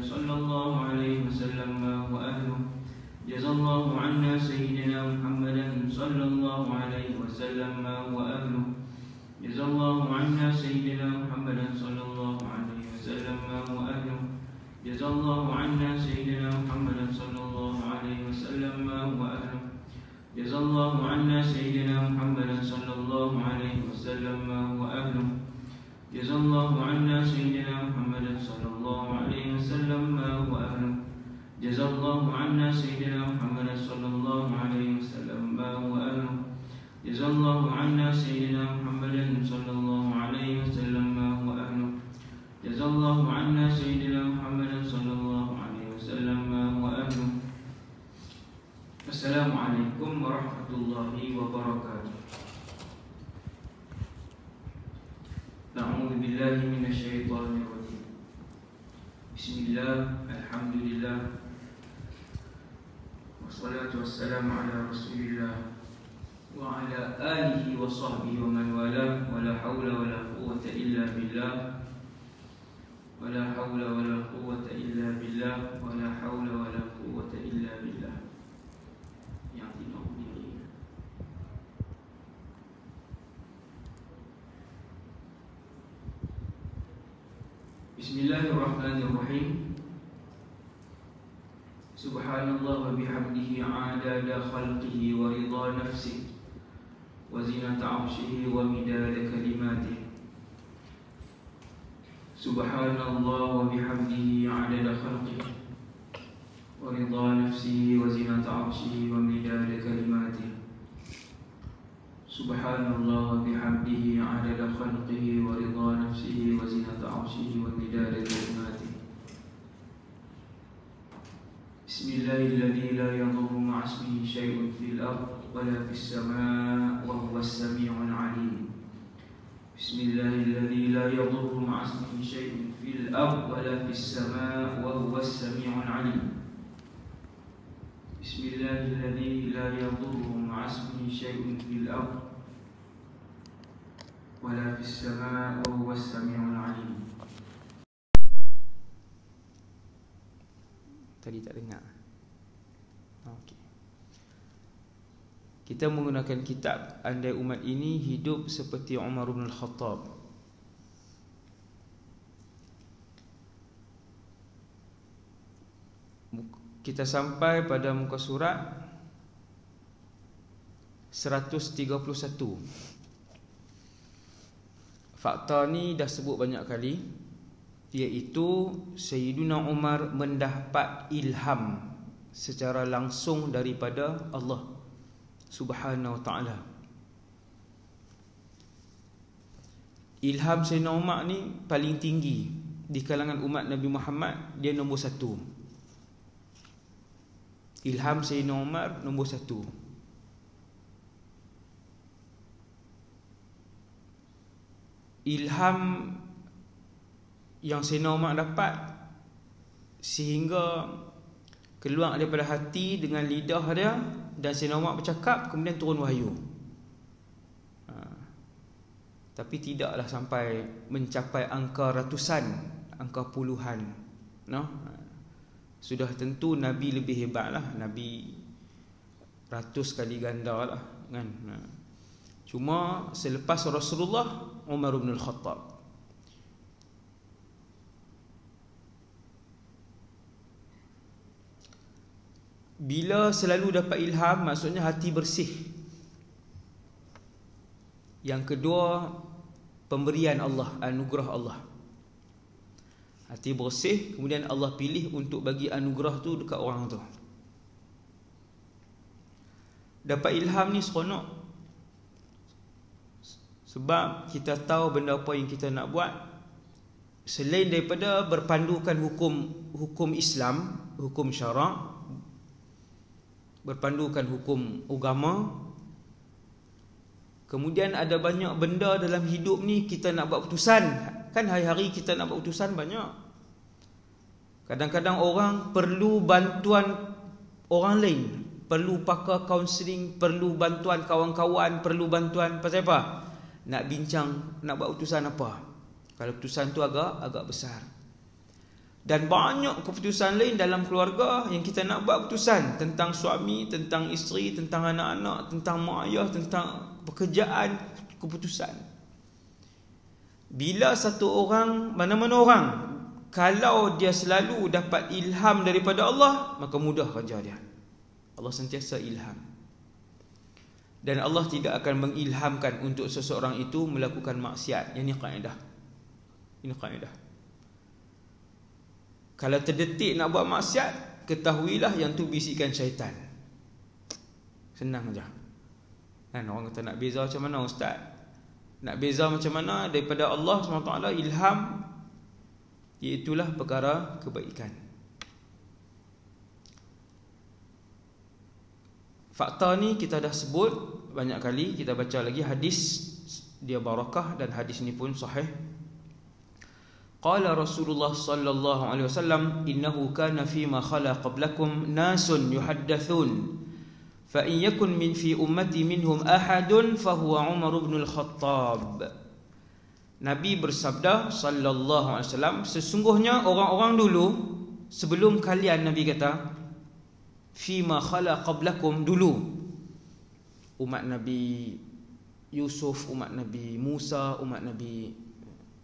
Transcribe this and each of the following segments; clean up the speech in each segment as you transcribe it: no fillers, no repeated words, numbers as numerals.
صلى الله عليه وسلم ما هو أهله جزى الله عنا سيدنا محمدا صلى الله عليه وسلم ما هو أهله جزى الله عنا سيدنا محمدا صلى الله عليه وسلم ما هو أهله جزى الله عنا سيدنا محمدا صلى الله عليه وسلم ما هو أهله جزى الله عنا سيدنا محمدا صلى الله عليه وسلم ما هو أهله جزى الله عنا سيدنا محمدا صلى الله عليه وسلم ما هو أهله جزى الله عنا سيدنا محمدا صلى الله عليه وسلم ما هو أهله جزى الله عنا سيدنا محمدا صلى الله عليه وسلم ما هو أهله جزى الله عنا سيدنا محمدا صلى الله عليه وسلم ما هو أهله. السلام عليكم ورحمة الله وبركاته. نعوذ بالله من الشيطان الرجيم. بسم الله الحمد لله والصلاة والسلام على رسول الله وعلى آله وصحبه ومن والاه ولا حول ولا قوة إلا بالله ولا حول ولا قوة إلا بالله ولا حول ولا قوة إلا بالله. Bismillahirrahmanirrahim. Subhanallah wa bihamdihi adada khalqihi wa ridha nafsihi wa zinata arshihi wa midada kalimatihi. Subhanallah wa bihamdihi adada khalqihi wa ridha nafsihi wa zinata arshihi wa midada kalimatihi. Subhanallah wa bihamdihi adada khalqihi wa ridha nafsihi wa zinata arshihi wa midada kalimatihi. Bismillahilladzi la yadurru ma'a ismihi syai'un fil ardh wa la fis samaa'i wa huwas samii'ul 'aliim. Bismillahilladzi la yadurru ma'a ismihi syai'un fil ardh wa la fis samaa'i wa huwas samii'ul 'aliim. Bismillahilladzi la yadurru ma'a ismihi syai'un fil ardh wa la fis samaa'i wa huwas samii'ul 'aliim. Tadi tak dengar. Okey. Kita menggunakan kitab Andai Umat Ini Hidup Seperti Umar bin Al-Khattab. Kita sampai pada muka surat 131. Fakta ni dah sebut banyak kali, iaitu Sayyiduna Umar mendapat ilham secara langsung daripada Allah Subhanahu wa ta'ala. Ilham Sayyidina Umar ni paling tinggi di kalangan umat Nabi Muhammad. Dia nombor satu. Ilham Sayyidina Umar nombor satu. Ilham yang Sayyidina Umar dapat sehingga keluar daripada hati dengan lidah dia, dan Sayyidina Umar bercakap, kemudian turun wahyu. Tapi tidaklah sampai mencapai angka ratusan, angka puluhan, no? Sudah tentu Nabi lebih hebat lah. Nabi ratus kali ganda lah, kan? Cuma selepas Rasulullah, Umar bin Al-Khattab. Bila selalu dapat ilham, maksudnya hati bersih. Yang kedua, pemberian Allah, anugerah Allah. Hati bersih, kemudian Allah pilih untuk bagi anugerah tu dekat orang tu. Dapat ilham ni seronok, sebab kita tahu benda apa yang kita nak buat. Selain daripada berpandukan hukum Islam, hukum syarak, berpandukan hukum agama, kemudian ada banyak benda dalam hidup ni kita nak buat keputusan. Kan hari-hari kita nak buat keputusan banyak. Kadang-kadang orang perlu bantuan orang lain, perlu pakar kaunseling, perlu bantuan kawan-kawan, perlu bantuan pasal apa? Nak bincang, nak buat keputusan apa. Kalau keputusan tu agak besar. Dan banyak keputusan lain dalam keluarga yang kita nak buat keputusan tentang suami, tentang isteri, tentang anak-anak, tentang mak ayah, tentang pekerjaan, keputusan. Bila satu orang, mana-mana orang, kalau dia selalu dapat ilham daripada Allah, maka mudah kerja dia. Allah sentiasa ilham. Dan Allah tidak akan mengilhamkan untuk seseorang itu melakukan maksiat. Ini kaedah. Ini kaedah. Kalau terdetik nak buat maksiat, ketahuilah yang tu bisikan syaitan. Senang saja. Kan orang kata nak beza macam mana ustaz? Nak beza macam mana daripada Allah SWT ilham, iaitulah perkara kebaikan. Fakta ni kita dah sebut banyak kali. Kita baca lagi hadis, dia barakah dan hadis ni pun sahih. Qala Rasulullah sallallahu alaihi wasallam, innahu kana fi ma khala qablakum nasun yuhaddathun, fa in yakun min fi ummati minhum ahadun fa huwa Umar ibn al-Khattab. Nabi bersabda sallallahu alaihi wasallam, sesungguhnya orang-orang dulu sebelum kalian, Nabi kata, fi ma khala qablakum, dulu umat Nabi Yusuf, umat Nabi Musa, umat Nabi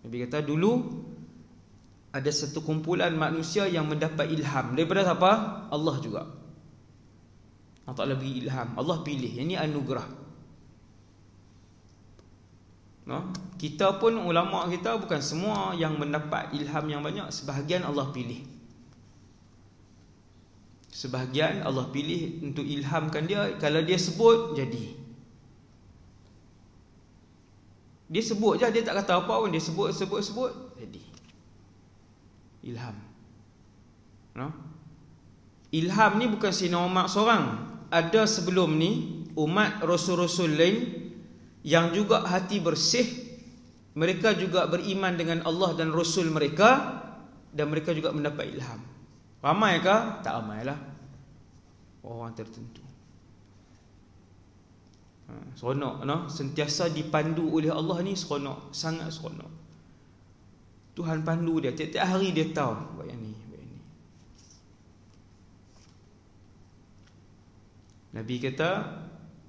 kata dulu ada satu kumpulan manusia yang mendapat ilham daripada siapa? Allah juga. Allah Ta'ala beri ilham, Allah pilih. Ini anugerah. No? Kita pun, ulama kita bukan semua yang mendapat ilham yang banyak. Sebahagian Allah pilih. Sebahagian Allah pilih untuk ilhamkan dia. Kalau dia sebut, jadi. Dia sebut je, dia tak kata apa pun. Dia sebut, jadi. Ilham. No? Ilham ni bukan Sayyidina Umar seorang. Ada sebelum ni umat rasul-rasul lain yang juga hati bersih. Mereka juga beriman dengan Allah dan Rasul mereka, dan mereka juga mendapat ilham. Ramai ke? Tak ramai lah. Orang tertentu. Seronok, no? Sentiasa dipandu oleh Allah ni seronok, sangat seronok. Tuhan pandu dia, tiap-tiap hari dia tahu buat yang ni, buat yang ni. Nabi kata,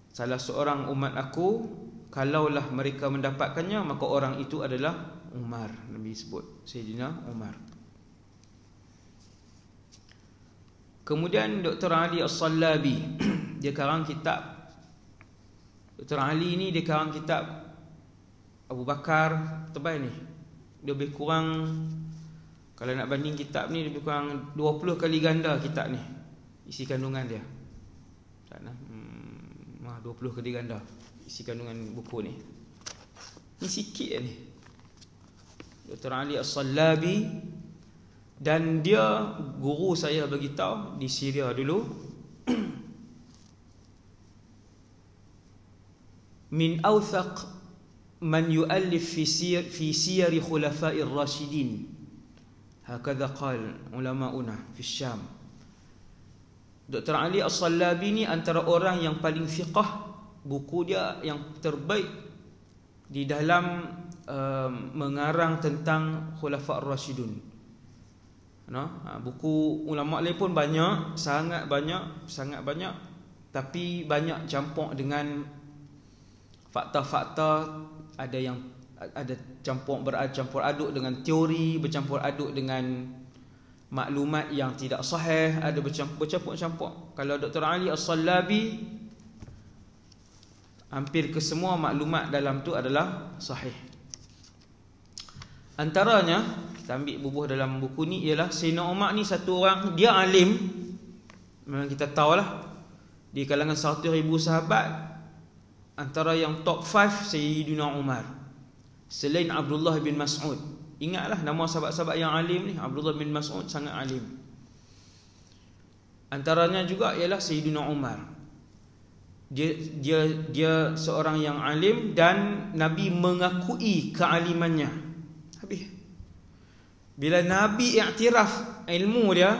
salah seorang umat aku, kalaulah mereka mendapatkannya, maka orang itu adalah Umar. Nabi sebut Sayyidina Umar. Kemudian Dr. Ali As-Sallabi, dia karang kitab. Dr. Ali ni dia karang kitab Abu Bakar tebal ni. Dia lebih kurang, kalau nak banding kitab ni, lebih kurang 20 kali ganda kitab ni isi kandungan dia. 20 kali ganda isi kandungan buku ni. Ni sikit ni. Dr. Ali As-Sallabi, dan dia guru saya beritahu di Syria dulu. Min awthaq man yu'allif fi siyari khulafa'ir rasyidin, hakadha qal ulama'una fi Syam. Dr. Ali As-Sallabi ni antara orang yang paling fiqah. Buku dia yang terbaik di dalam mengarang tentang Khulafa' ar-Rasyidun. No? Buku ulama lain pun banyak, sangat banyak, tapi banyak campur dengan fakta-fakta. Ada yang ada bercampur aduk dengan teori, bercampur aduk dengan maklumat yang tidak sahih, ada bercampur-campur. Kalau Dr. Ali As-Sallabi, hampir ke semua maklumat dalam tu adalah sahih. Antaranya, kita ambil bubuh dalam buku ni, ialah Sayyidina Umar ni satu orang, dia alim. Memang kita tahulah, di kalangan 100,000 sahabat, antara yang top 5 Sayyidina Umar, selain Abdullah bin Mas'ud. Ingatlah nama sahabat-sahabat yang alim ni. Abdullah bin Mas'ud sangat alim. Antaranya juga ialah Sayyidina Umar. Dia seorang yang alim, dan Nabi mengakui kealimannya. Habis. Bila Nabi iktiraf ilmu dia,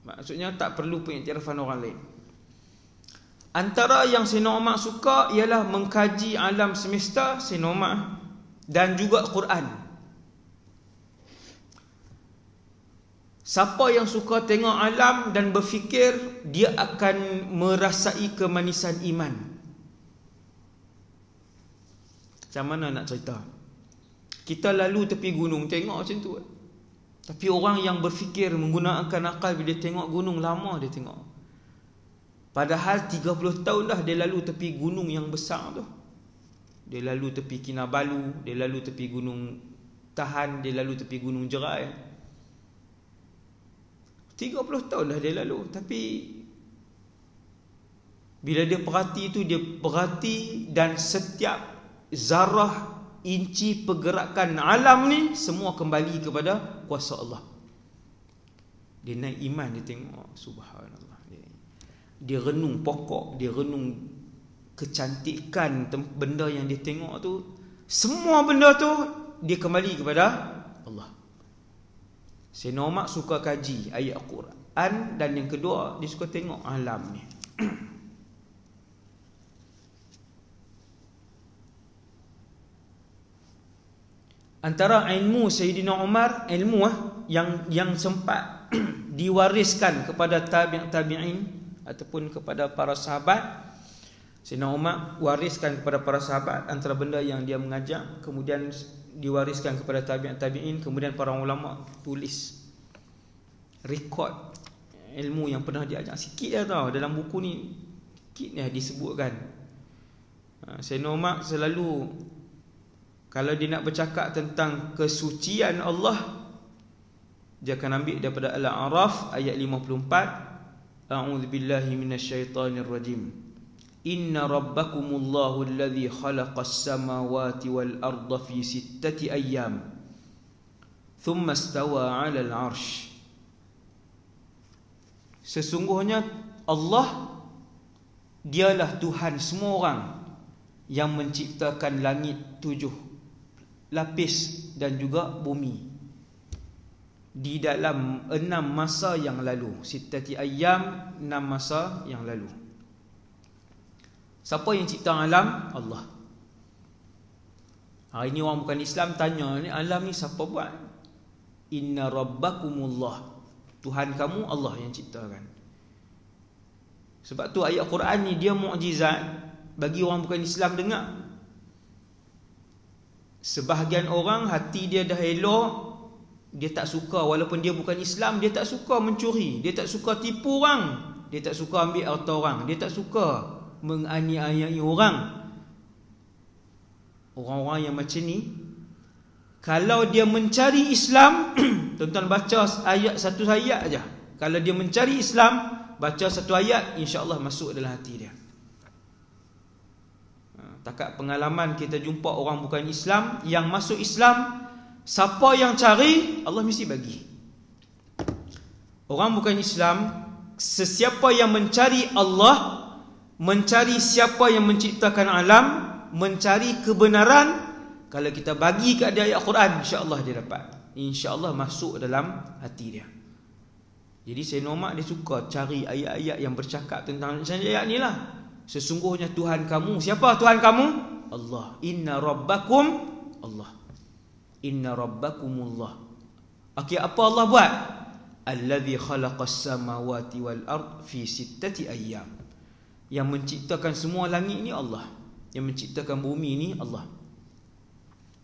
maksudnya tak perlu pengiktirafan orang lain. Antara yang Sayyidina Umar suka ialah mengkaji alam semesta Sayyidina Umar, dan juga Quran. Siapa yang suka tengok alam dan berfikir, dia akan merasai kemanisan iman. Macam mana nak cerita? Kita lalu tepi gunung, tengok macam tu. Tapi orang yang berfikir menggunakan akal, bila dia tengok gunung, lama dia tengok. Padahal 30 tahun dah dia lalu tepi gunung yang besar tu. Dia lalu tepi Kinabalu, dia lalu tepi gunung Tahan, dia lalu tepi gunung Jerai. 30 tahun dah dia lalu. Tapi bila dia perhati tu, dia perhati, dan setiap zarah, inci pergerakan alam ni semua kembali kepada kuasa Allah. Dia naik iman, dia tengok, subhanallah. Dia renung pokok, dia renung kecantikan benda yang dia tengok tu. Semua benda tu dia kembali kepada Allah. Sayyidina Umar suka kaji ayat Al-Quran, dan yang kedua dia suka tengok alam ni. Antara ilmu Sayyidina Umar, ilmu yang sempat diwariskan kepada tabi'in ataupun kepada para sahabat. Sayyidina Umar wariskan kepada para sahabat antara benda yang dia mengajar, kemudian diwariskan kepada tabi'in, kemudian para ulama tulis rekod ilmu yang pernah diajar. Sikit dah tahu dalam buku ni, sikit dah disebutkan. Sayyidina Umar selalu, kalau dia nak bercakap tentang kesucian Allah, dia akan ambil daripada Al-A'raf ayat 54. A'udzubillahi minasyaitonirrajim. Inna rabbakumullahu alladhi khalaqas samawati wal arda fi 6 ayyam thumma istawa 'alal 'arsy. Sesungguhnya Allah, dialah Tuhan semua orang yang menciptakan langit 7 lapis dan juga bumi di dalam 6 masa yang lalu. 6 ayyam, 6 masa yang lalu. Siapa yang cipta alam? Allah. Hari ni orang bukan Islam tanya, ni alam ni siapa buat? Inna rabbakumullah, Tuhan kamu Allah yang ciptakan. Sebab tu ayat Quran ni dia mukjizat bagi orang bukan Islam dengar. Sebahagian orang hati dia dah elok, dia tak suka, walaupun dia bukan Islam, dia tak suka mencuri, dia tak suka tipu orang, dia tak suka ambil harta orang, dia tak suka menganiayai orang. Orang-orang yang macam ni, kalau dia mencari Islam, tuan-tuan baca satu ayat aja. Kalau dia mencari Islam, baca satu ayat, insya-Allah masuk dalam hati dia. Takat pengalaman kita jumpa orang bukan Islam yang masuk Islam, siapa yang cari, Allah mesti bagi. Orang bukan Islam, sesiapa yang mencari Allah, mencari siapa yang menciptakan alam, mencari kebenaran, kalau kita bagi kat dia ayat Quran, insya-Allah dia dapat. Insya-Allah masuk dalam hati dia. Jadi Sayyidina Umar dia suka cari ayat-ayat yang bercakap tentang ayat ni lah. Sesungguhnya Tuhan kamu, siapa Tuhan kamu? Allah. Inna rabbakum Allah. Inna rabbakumullah. Okey, apa Allah buat? Allazi khalaqas samawati wal ard fi 6 ayyam. Yang menciptakan semua langit ni Allah. Yang menciptakan bumi ni Allah.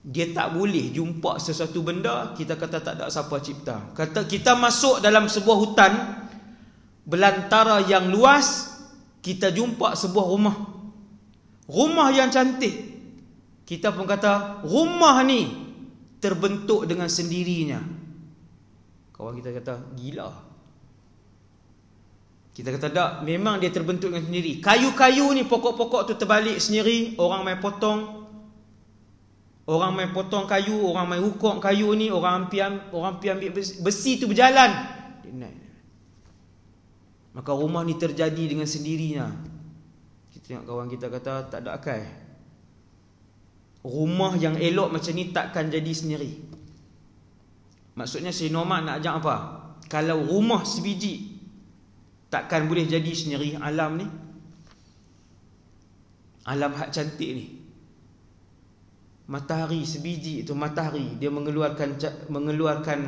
Dia tak boleh jumpa sesuatu benda kita kata tak ada siapa cipta. Kata kita masuk dalam sebuah hutan belantara yang luas, kita jumpa sebuah rumah. Rumah yang cantik. Kita pun kata rumah ni terbentuk dengan sendirinya. Kawan kita kata gila. Kita kata tak, memang dia terbentuk dengan sendiri. Kayu-kayu ni, pokok-pokok tu terbalik sendiri. Orang main potong. Orang main potong kayu, orang main hukuk kayu ni, orang pi ambil besi tu berjalan. Dia naik. Maka rumah ni terjadi dengan sendirinya. Kita tengok kawan kita kata tak ada akal. Rumah yang elok macam ni takkan jadi sendiri. Maksudnya Sayyidina Umar nak ajak apa? Kalau rumah sebiji takkan boleh jadi sendiri alam ni. Alam hak cantik ni. Matahari sebiji itu, matahari dia mengeluarkan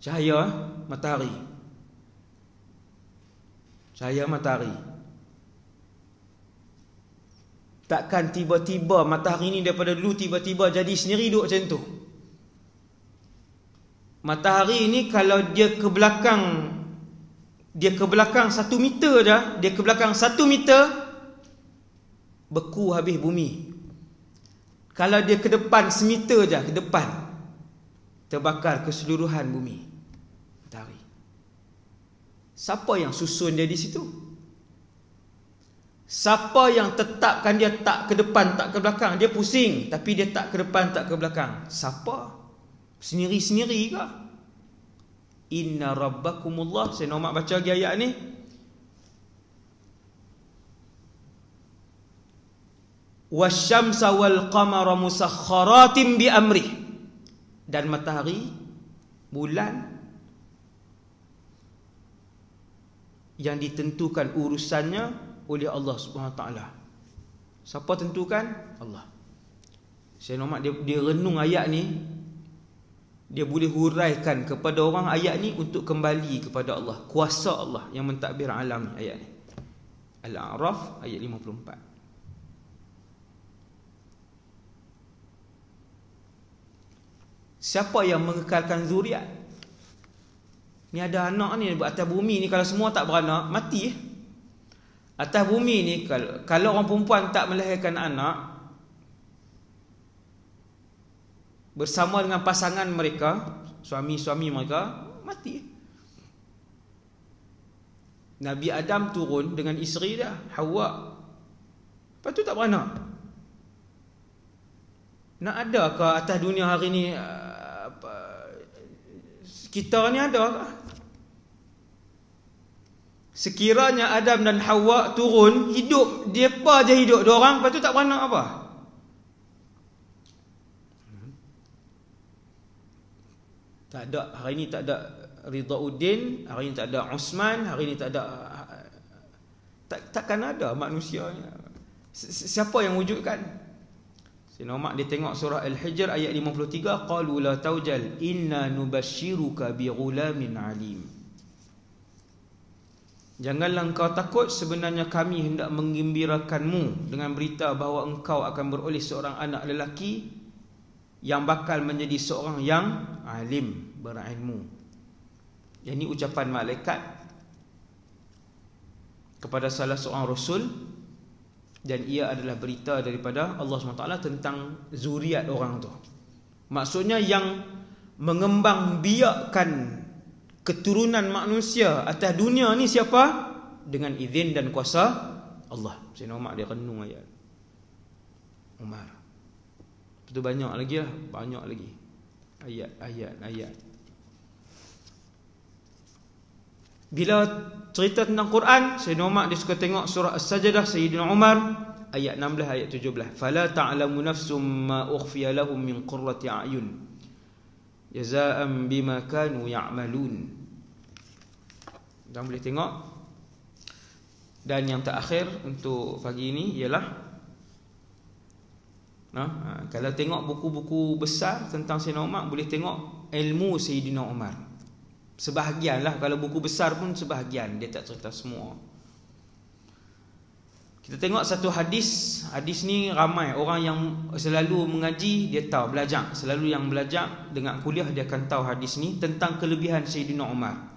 Cahaya matahari. Cahaya matahari. Takkan tiba-tiba matahari ni daripada dulu tiba-tiba jadi sendiri duduk macam tu. Matahari ni kalau dia ke belakang 1 meter je, dia ke belakang 1 meter, beku habis bumi. Kalau dia ke depan semeter je, ke depan, terbakar keseluruhan bumi. Matahari. Siapa yang susun dia di situ? Siapa yang tetapkan dia tak ke depan, tak ke belakang? Dia pusing, tapi dia tak ke depan, tak ke belakang. Siapa? Sendiri-sendiri ke? Inna rabbakumullah. Saya nak baca lagi ayat ni. Wasyamsa wal qamara musakhkharatin bi amrih. Dan matahari, bulan yang ditentukan urusannya oleh Allah Subhanahu Wa Taala. Siapa tentukan? Allah. Saya nak dia renung ayat ni, dia boleh huraikan kepada orang ayat ni untuk kembali kepada Allah, kuasa Allah yang mentadbir alam ni, ayat ni. Al-A'raf ayat 54. Siapa yang mengekalkan zuriat? Ni ada anak ni atas bumi ni, kalau semua tak beranak, mati. Atas bumi ni kalau orang perempuan tak melahirkan anak bersama dengan pasangan mereka, suami-suami mereka, mati. Nabi Adam turun dengan isteri dia, Hawa. Lepas tu tak beranak. Nak ada ke atas dunia hari ni kita ni ada ke? Sekiranya Adam dan Hawa turun, hidup, depa je hidup dua orang, lepas tu tak beranak apa? Tak ada, hari ni tak ada Ridauddin, hari ni tak ada Osman, hari ni tak ada, takkan ada manusia. Siapa yang wujudkan? Sayyidina Umar dia tengok surah Al-Hijr ayat 53, qalu la taujal inna nubashiruka bi ghulamin alim. Janganlah engkau takut, sebenarnya kami hendak menggembirakanmu dengan berita bahawa engkau akan beroleh seorang anak lelaki yang bakal menjadi seorang yang alim, berilmu. Yang ini ucapan malaikat kepada salah seorang rasul, dan ia adalah berita daripada Allah SWT tentang zuriat orang tu. Maksudnya yang mengembang biakkan keturunan manusia atas dunia ni siapa? Dengan izin dan kuasa Allah. Sayyidina Umar dia renung ayat. Umar. Itu banyak lagi lah, banyak lagi ayat. Bila cerita tentang Quran, Sayyidina Umar dia suka tengok surah As-Sajdah. Sayyidina Umar ayat 16 ayat 17. Fala ta'lamu nafsum ma ukhfiya lahum min qurrati a'yun jazaa'an bima kanu ya'malun. Dan boleh tengok. Dan yang terakhir untuk pagi ini ialah kalau tengok buku-buku besar tentang Sayyidina Umar, boleh tengok ilmu Sayyidina Umar. Sebahagian lah, kalau buku besar pun sebahagian, dia tak cerita semua. Kita tengok satu hadis. Hadis ni ramai orang yang selalu mengaji, dia tahu, belajar. Selalu yang belajar dengan kuliah, dia akan tahu hadis ni tentang kelebihan Sayyidina Umar.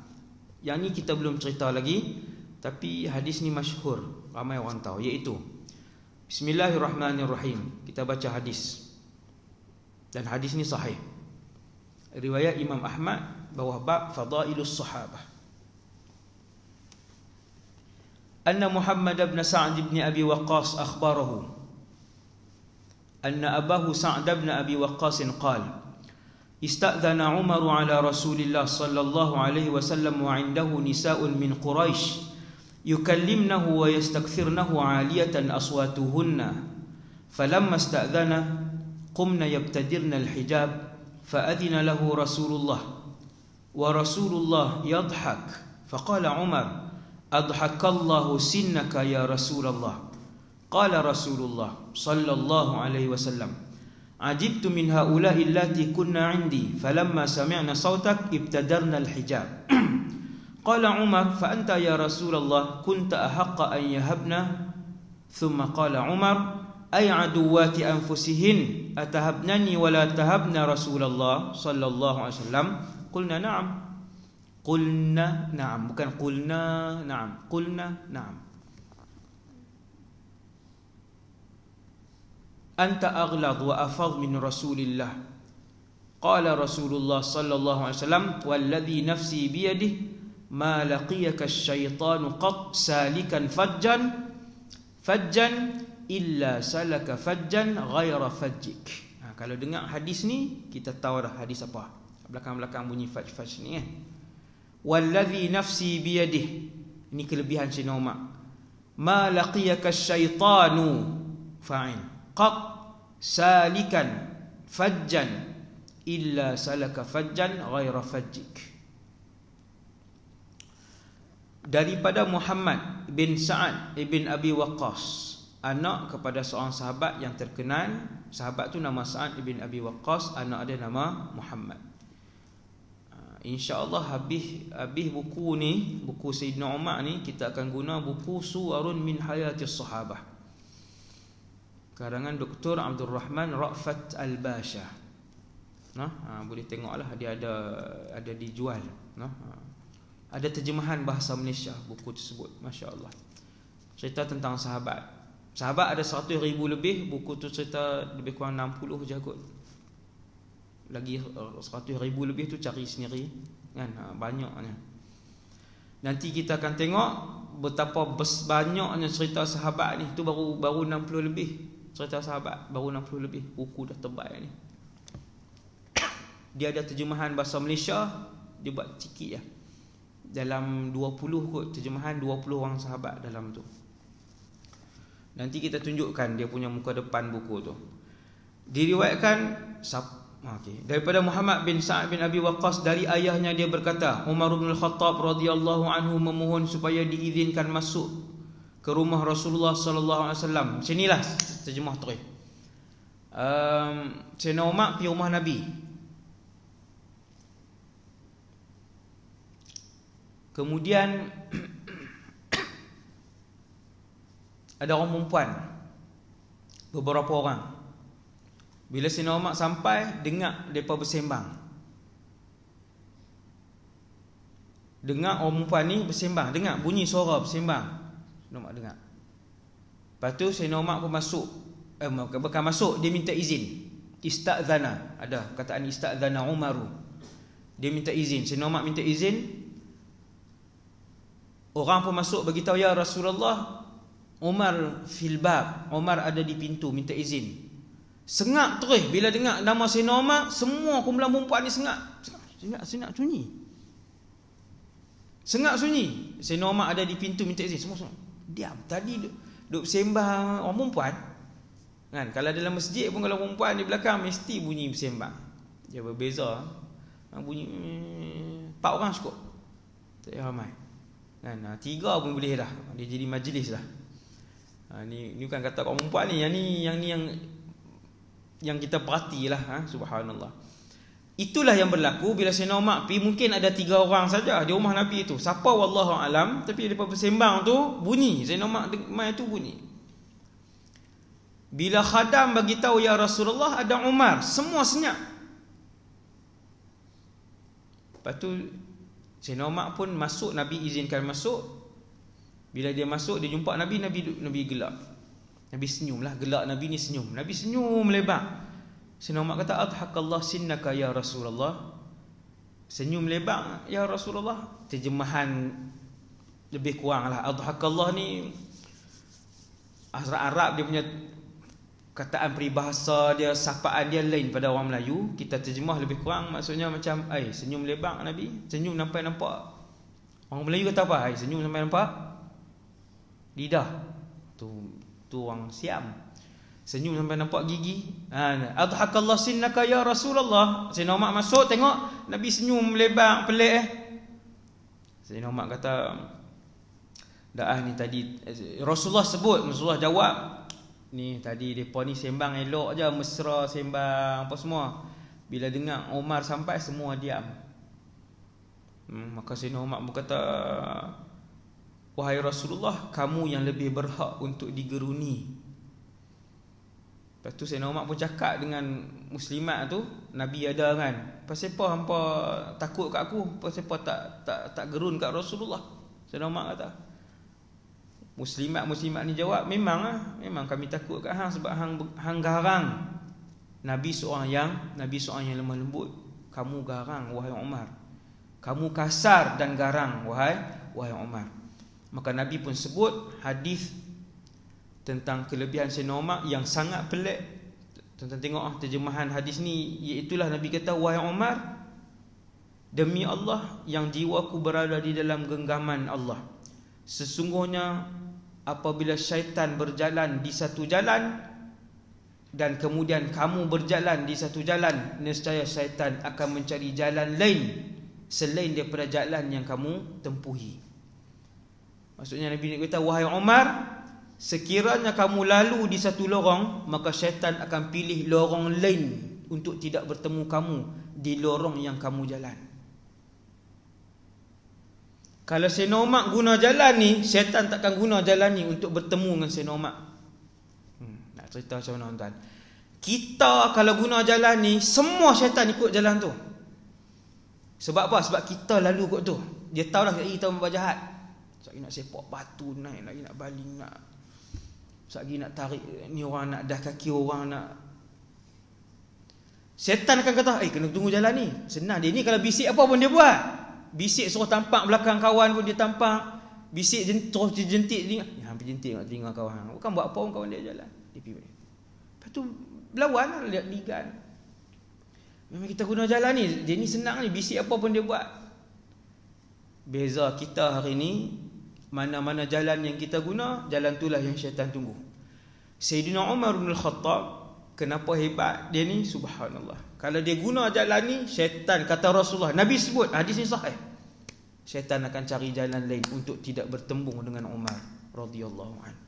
Yang ni kita belum cerita lagi, tapi hadis ni masyhur, ramai orang tahu, iaitu Bismillahirrahmanirrahim. Kita baca hadis, dan hadis ni sahih, riwayat Imam Ahmad, bawah bab Fadailus Sahabah. Anna Muhammad ibn Sa'd ibn Abi Waqqas akhbarahu anna abahu Sa'd ibn Abi Waqqas qala ista'dhana Umar ala Rasulillah sallallahu alaihi wasallam wa 'indahu nisa'un min Quraisy yukallimnahu wa yastakthirnahu 'aliyatan aswatuhunna falamma ista'dhana qumna yabtadirna al-hijab fa'adhina lahu Rasulullah wa Rasulullah yadhhak faqala Umar adhakallahu sinnaka ya Rasulullah. Qala Rasulullah sallallahu alaihi wasallam Ajibtu min haula'i allati kunna 'indi falamma sami'na sautak ibtadarna al-hijab. Qala Umar fa anta ya Rasulullah kunta ahaqqa an yahabna. Thumma qala Umar ay aduwati anfusihin atahabnani wa la tahabna Rasulullah sallallahu alaihi wasallam. Qulna na'am. Qulna na'am, bukan qulna na'am. Qulna na'am. Anta aghlad wa afadh min Rasulillah. Qala Rasulullah sallallahu alaihi wasallam walladhi nafsi biyadihi ma laqiyaka asy-syaitanu qat salikan fajjan illa salaka fajjan ghaira fajjik. Kalau dengar hadis ni kita tahu dah hadis apa. Belakang-belakang bunyi fajj ni Walladhi nafsi biyadih. Ini kelebihan Sayyidina Umar. Ma laqiyaka asy-syaitanu fa'in qat salikan fajjan illa salaka fajjan ghaira fajjik. Daripada Muhammad bin Sa'ad ibn Abi Waqqas, anak kepada seorang sahabat yang terkenal. Sahabat tu nama Sa'ad ibn Abi Waqqas, anak dia nama Muhammad. InsyaAllah habis buku ni, buku Sayyidina Umar ni, kita akan guna buku Suwarun min Hayatis Sahabah, karangan Dr. Abdul Rahman Ra'fat Al-Basha. Boleh tengoklah, dia ada dijual. Ada terjemahan bahasa Malaysia buku tersebut, masya-Allah. Cerita tentang sahabat. Sahabat ada 100,000 lebih. Buku tu cerita lebih kurang 60 je kot. Lagi 100,000 lebih tu cari sendiri kan, banyaknya. Nanti kita akan tengok betapa banyaknya cerita sahabat ni. Tu baru 60 lebih cerita sahabat, baru 60 lebih. Buku dah tebal ni. Dia ada terjemahan bahasa Malaysia, dia buat sikit je. Dalam 20 kot terjemahan, 20 orang sahabat dalam tu. Nanti kita tunjukkan dia punya muka depan buku tu. Diriwayatkan daripada Muhammad bin Sa'ad bin Abi Waqqas, dari ayahnya dia berkata, Umar bin Al-Khattab radhiyallahu anhu memohon supaya diizinkan masuk ke rumah Rasulullah sallallahu alaihi wasallam. Sinilah terjemah terus. Sayyidina Umar pergi rumah Nabi. Kemudian ada orang perempuan, beberapa orang. Bila Sayyidina Umar sampai, dengar mereka bersembang. Dengar orang perempuan ni bersembang, dengar bunyi suara bersembang. Sayyidina Umar dengar. Lepas tu Sayyidina Umar pun masuk. Bukan masuk, dia minta izin. Ista'zana, ada kataan ista'zana Umaru. Dia minta izin. Sayyidina Umar minta izin. Orang pun masuk beritahu, ya Rasulullah, Umar fil bab, Umar ada di pintu, minta izin. Sengak terus bila dengar nama Sayyidina Umar, semua kumpulan perempuan ni sengak sunyi. Sengak sunyi. Sayyidina Umar ada di pintu minta izin, semua diam. Tadi duk bersembang orang perempuan. Kan, kalau dalam masjid pun kalau perempuan di belakang mesti bunyi bersembang. Dia berbeza. Bunyi 4 orang cukup. Tak payah ramai. Kan, 3 pun boleh dah. Dia jadi majlis dah. Ni bukan kata orang perempuan ni, yang kita perhatilah. Subhanallah. Itulah yang berlaku bila Sayyidina Umar pergi. Mungkin ada 3 orang saja di rumah Nabi itu. Siapa wallahu alam, tapi depa bersembang tu bunyi. Sayyidina Umar mai tu bunyi. Bila khadam bagi tahu, ya Rasulullah ada Umar, semua senyap. Lepas tu Sayyidina Umar pun masuk, Nabi izinkan masuk. Bila dia masuk, dia jumpa Nabi gelak. Nabi senyum lah, gelak Nabi ni senyum. Nabi senyum lebar. Sayyidina Umar kata, adhakallah sinnaka ya Rasulullah. Senyum lebar ya Rasulullah. Terjemahan lebih kurang lah. Adhakallah ni Arab dia punya kataan peribahasa dia, sapaan dia lain pada orang Melayu. Kita terjemah lebih kurang, maksudnya macam senyum lebar Nabi, senyum nampak. Orang Melayu kata apa? Senyum sampai nampak lidah. Tu orang Siam. Senyum sampai nampak gigi. Adhakallah sinnaka ya Rasulullah. Sayyidina Umar masuk, tengok Nabi senyum lebar, pelik. Sayyidina Umar kata, dah ni tadi Rasulullah sebut. Rasulullah jawab, Ni tadi depa ni sembang elok je, mesra sembang apa semua. Bila dengar Umar sampai semua diam. Maka Sayyidina Umar berkata, wahai Rasulullah, kamu yang lebih berhak untuk digeruni. Lepas tu Sayyidina Umar pun cakap dengan muslimat tu, Nabi ada kan, pasal apa hampa takut kat aku, pasal apa tak gerun kat Rasulullah. Sayyidina Umar kata, muslimat ni jawab, memang kami takut kat hang sebab hang garang. Nabi seorang yang lemah lembut, kamu garang wahai Umar. Kamu kasar dan garang wahai Umar. Maka Nabi pun sebut hadis tentang kelebihan Sayyidina Umar yang sangat pelik. Tentang tengok terjemahan hadis ni, iaitulah Nabi kata, wahai Umar, demi Allah yang jiwaku berada di dalam genggaman Allah, sesungguhnya apabila syaitan berjalan di satu jalan dan kemudian kamu berjalan di satu jalan, nescaya syaitan akan mencari jalan lain selain daripada jalan yang kamu tempuhi. Maksudnya Nabi kata, wahai Umar, sekiranya kamu lalu di satu lorong, maka syaitan akan pilih lorong lain untuk tidak bertemu kamu di lorong yang kamu jalan. Kalau Sayyidina Umar guna jalan ni, syaitan takkan guna jalan ni untuk bertemu dengan Sayyidina Umar. Nak cerita macam mana tuan? Kita kalau guna jalan ni, semua syaitan ikut jalan tu. Sebab apa? Sebab kita lalu kot tu. Dia tahu dah kita membuat jahat. Sekali nak sepak batu naik, lagi nak baling, nak sekali nak tarik ni orang, nak dah kaki orang, nak. Syaitan akan kata, kena tunggu jalan ni. Senang dia ni, kalau bisik apa pun dia buat. Bisik suruh tampak belakang kawan pun dia tampak. Bisik terus jentik telinga. Hampir jentik kat telinga kawan. Bukan buat apa pun kawan dia jalan. Dia pergi. Lepas tu berlawan lah, ligan. Memang kita guna jalan ni, dia ni senang ni, bisik apa pun dia buat. Beza kita hari ni, mana-mana jalan yang kita guna, jalan itulah yang syaitan tunggu. Sayyidina Umar bin Al-Khattab, kenapa hebat dia ni? Subhanallah. Kalau dia guna jalan ni, syaitan, kata Rasulullah, Nabi sebut, hadis ni sahih, syaitan akan cari jalan lain untuk tidak bertembung dengan Umar radhiyallahu anhu.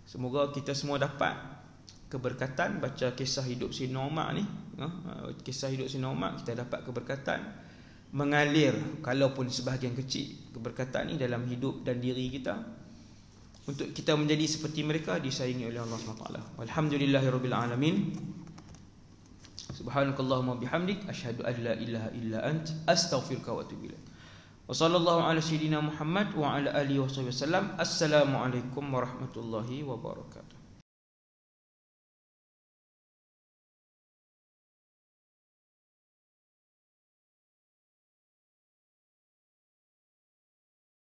Semoga kita semua dapat keberkatan baca kisah hidup Sayyidina Umar ni. Kisah hidup Sayyidina Umar, kita dapat keberkatan mengalir, kalaupun sebahagian kecil, keberkatan ni dalam hidup dan diri kita, untuk kita menjadi seperti mereka, disayangi oleh Allah SWT. Walhamdulillahirabbil alamin. Subhanakallahumma bihamdik, asyhadu an la ilaha illa ant, astaghfiruka wa atubu ilaik. Wa sallallahu ala sayyidina Muhammad wa ala alihi wasallam. Assalamualaikum warahmatullahi wabarakatuh.